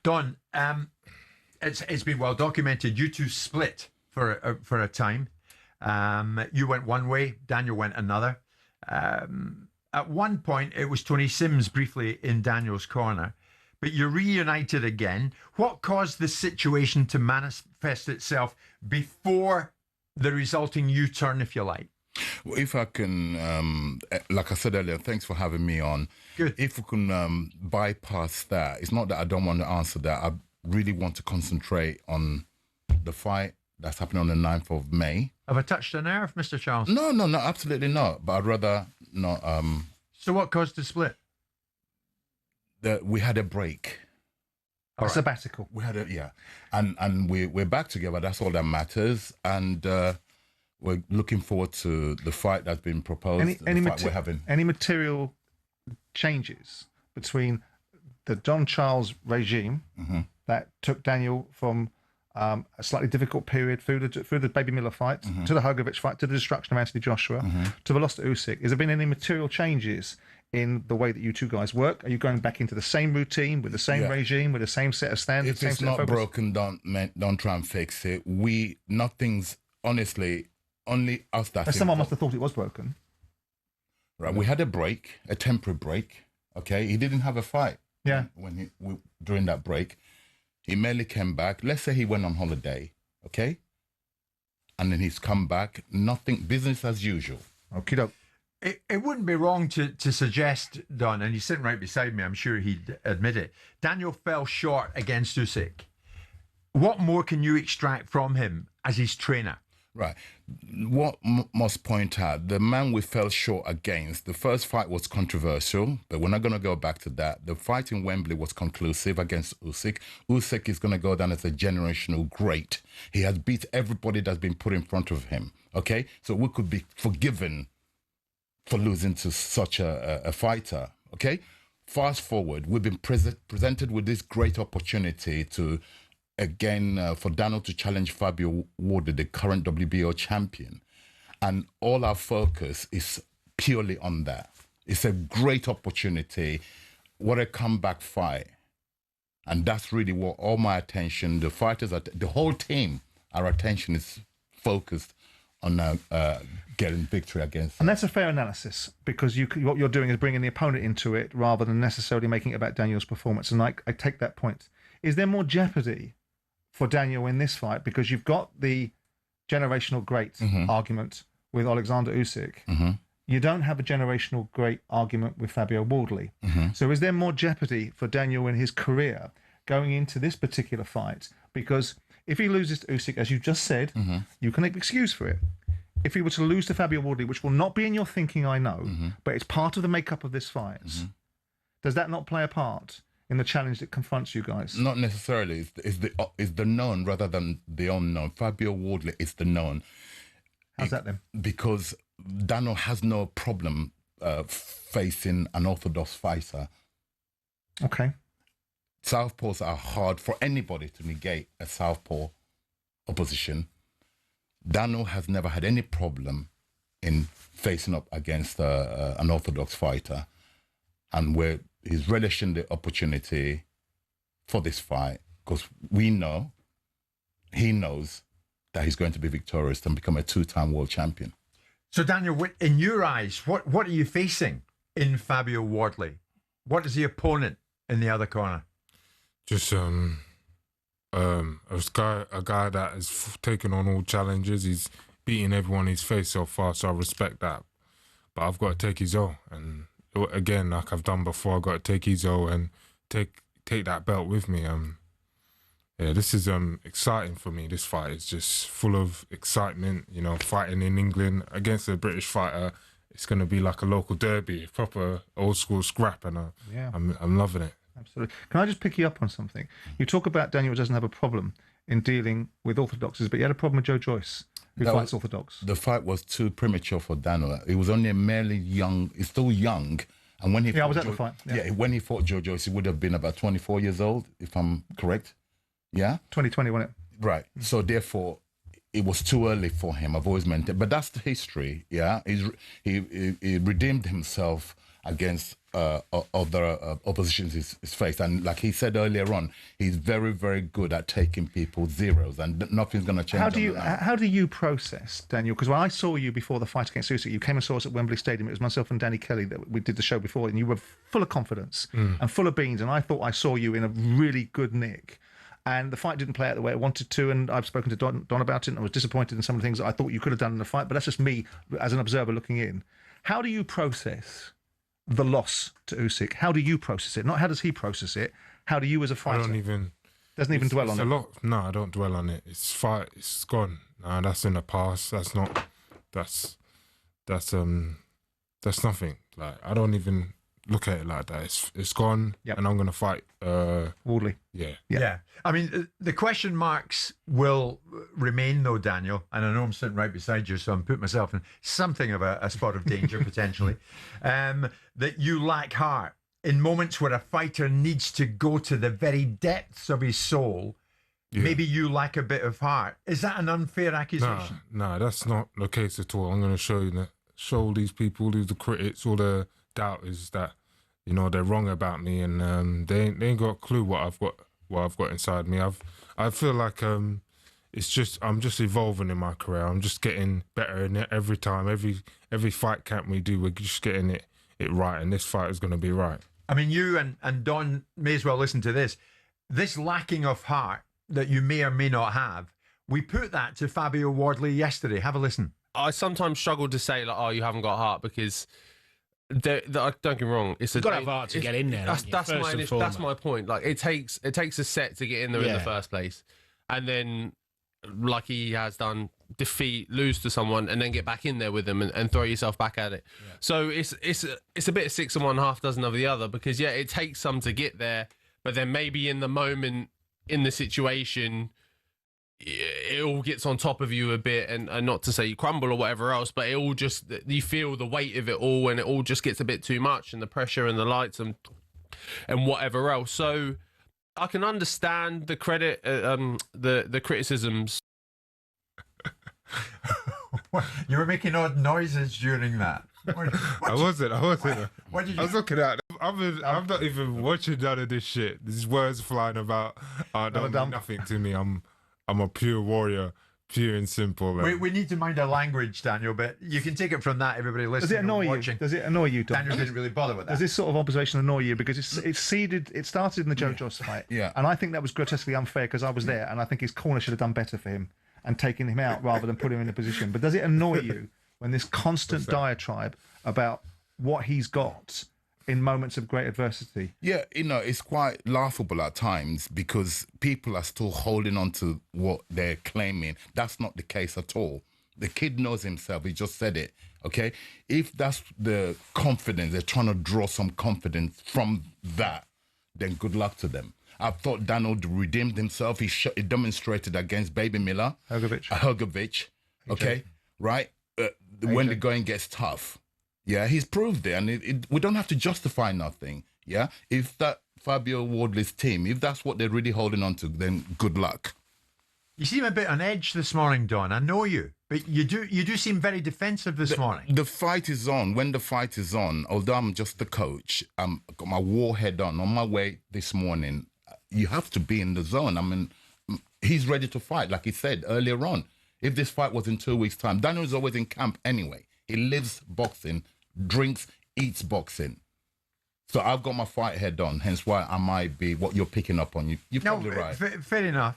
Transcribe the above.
Don, it's been well documented. You two split for a time. You went one way, Daniel went another. At one point, it was Tony Sims briefly in Daniel's corner, but you're reunited again. What caused the situation to manifest itself before the resulting U-turn, if you like? Well, if I can, like I said earlier, thanks for having me on. Good. If we can bypass that, it's not that I don't want to answer that. I really want to concentrate on the fight that's happening on the 9th of May. Have I touched a nerve, Mr. Charles? No, absolutely not. But I'd rather not. So what caused the split? We had a break. A sabbatical. We had and we're back together. That's all that matters. And we're looking forward to the fight that's been proposed. We're having. Any material changes between the Don Charles regime that took Daniel from a slightly difficult period through the Baby Miller fight, to the Hrgovic fight, to the destruction of Anthony Joshua, to the loss to Usyk? Has there been any material changes in the way that you two guys work? Are you going back into the same routine, with the same regime, with the same set of standards? If it's not broken, don't try and fix it. Nothing's, honestly, only us that. Someone must have thought it was broken. Right, we had a break, a temporary break. Okay, he didn't have a fight. Yeah. During that break, he merely came back. Let's say he went on holiday, okay, and then he's come back. Nothing, business as usual. Okie doke. It wouldn't be wrong to suggest, Don, and he's sitting right beside me, I'm sure he'd admit it, Daniel fell short against Usyk. What more can you extract from him as his trainer? Right. What must point out, the man we fell short against, the first fight was controversial, but we're not going to go back to that. The fight in Wembley was conclusive against Usyk. Usyk is going to go down as a generational great. He has beat everybody that's been put in front of him, okay? So we could be forgiven for losing to such a fighter, okay? Fast forward, we've been presented with this great opportunity to, again, for Daniel to challenge Fabio, Wardley, the current WBO champion. And all our focus is purely on that. It's a great opportunity. What a comeback fight. And that's really what all my attention, the fighters, the whole team, our attention is focused on getting victory against. And that's a fair analysis, because what you're doing is bringing the opponent into it rather than necessarily making it about Daniel's performance. And I take that point. Is there more jeopardy for Daniel in this fight? Because you've got the generational great argument with Oleksandr Usyk. You don't have a generational great argument with Fabio Wardley. So is there more jeopardy for Daniel in his career going into this particular fight? Because if he loses to Usyk, as you just said, you can make an excuse for it. If he were to lose to Fabio Wardley, which will not be in your thinking, I know, but it's part of the makeup of this fight, does that not play a part in the challenge that confronts you guys? Not necessarily. It's the known rather than the unknown. Fabio Wardley is the known. How's that then? Because Daniel has no problem facing an orthodox fighter. Okay. Southpaws are hard for anybody to negate a southpaw opposition. Daniel has never had any problem in facing up against an orthodox fighter, and he's relishing the opportunity for this fight, because he knows that he's going to be victorious and become a two-time world champion. So, Daniel, in your eyes, what are you facing in Fabio Wardley? What is the opponent in the other corner? Just a guy that has taken on all challenges. He's beating everyone he's faced so far, so I respect that. But I've got to take his O, and again, like I've done before, I've got to take his O and take that belt with me. Yeah, this is exciting for me. This fight is just full of excitement. You know, fighting in England against a British fighter, it's going to be like a local derby, proper old school scrap, and I'm loving it. Absolutely. Can I just pick you up on something? You talk about Daniel doesn't have a problem in dealing with orthodoxes, but you had a problem with Joe Joyce, who fights orthodox. The fight was too premature for Daniel. He was only merely young. He's still young. And when he I was at the fight. Yeah, when he fought Joe Joyce, he would have been about 24 years old, if I'm correct. Yeah? 2020, wasn't it? Right. So therefore, it was too early for him. I've always maintained. But that's the history, yeah? He redeemed himself against other oppositions he's faced. And like he said earlier on, he's very, very good at taking people zeros, and nothing's going to change. How do you process, Daniel? Because when I saw you before the fight against Usyk, you came and saw us at Wembley Stadium. It was myself and Danny Kelly that we did the show before, and you were full of confidence and full of beans. And I thought I saw you in a really good nick. And the fight didn't play out the way it wanted to, and I've spoken to Don about it, and I was disappointed in some of the things that I thought you could have done in the fight, but that's just me as an observer looking in. How do you process the loss to Usyk? How do you process it? Not how does he process it? How do you as a fighter? I don't even... Doesn't even dwell on it. No, I don't dwell on it. It's fight. It's gone. Nah, that's in the past. That's not... That's nothing. Like, I don't even look at it like that. It's gone, and I'm going to fight Wardley. Yeah. I mean, the question marks will remain, though, Daniel, and I know I'm sitting right beside you, so I'm putting myself in something of a spot of danger, potentially, that you lack heart. In moments where a fighter needs to go to the very depths of his soul, maybe you lack a bit of heart. Is that an unfair accusation? Nah, that's not the case at all. I'm going to show you that. Show these people, the critics, all the doubters that, you know, they're wrong about me, and they ain't got a clue what I've got inside me. I feel like it's just I'm just evolving in my career. I'm just getting better in it every time. Every fight camp we do, we're just getting it right, and this fight is going to be right. I mean, you and Don may as well listen to this. This lacking of heart that you may or may not have, we put that to Fabio Wardley yesterday. Have a listen. I sometimes struggle to say, like, oh, you haven't got heart, because don't get me wrong. You've got to have heart to get in there. That's my point. Like, it takes a set to get in there in the first place, and then, like he has done, lose to someone, and then get back in there with them and throw yourself back at it. Yeah. So it's a bit of 6 of one, half dozen of the other, because it takes some to get there, but then maybe in the moment, in the situation, it all gets on top of you a bit, and not to say you crumble or whatever else, but it all just, you feel the weight of it all, and it all just gets a bit too much, and the pressure and the lights and whatever else. So I can understand the the criticisms. You were making odd noises during that. I wasn't. What did you? I was looking at. I'm not even watching none of this shit. These words flying about don't mean nothing to me. I'm a pure warrior, pure and simple. We need to mind our language, Daniel, but you can take it from that, everybody listening. Does it annoy you? Does it annoy you, Don? Daniel didn't really bother with that. Does this sort of observation annoy you? Because it started in the Joe Joyce fight. Yeah. And I think that was grotesquely unfair, because I was there, and I think his corner should have done better for him and taken him out rather than put him in a position. But does it annoy you when this constant diatribe about what he's got in moments of great adversity? Yeah, it's quite laughable at times, because people are still holding on to what they're claiming. That's not the case at all. The kid knows himself. He just said it, okay? If that's the confidence, they're trying to draw some confidence from that, then good luck to them. I thought Daniel redeemed himself. He demonstrated against Baby Miller. Hrgović, okay? Right? When the going gets tough. Yeah, he's proved it, and we don't have to justify nothing. Yeah, if that Fabio Wardley's team, if that's what they're really holding on to, then good luck. You seem a bit on edge this morning, Don. I know you, but you do seem very defensive this morning. The fight is on. When the fight is on, although I'm just the coach, I've got my war head on my way this morning. You have to be in the zone. I mean, he's ready to fight, like he said earlier on. If this fight was in 2 weeks' time, Daniel's always in camp anyway. He lives boxing, drinks, eats boxing. So I've got my fight head on, hence why I might be what you're picking up on. You're probably right. Fair enough.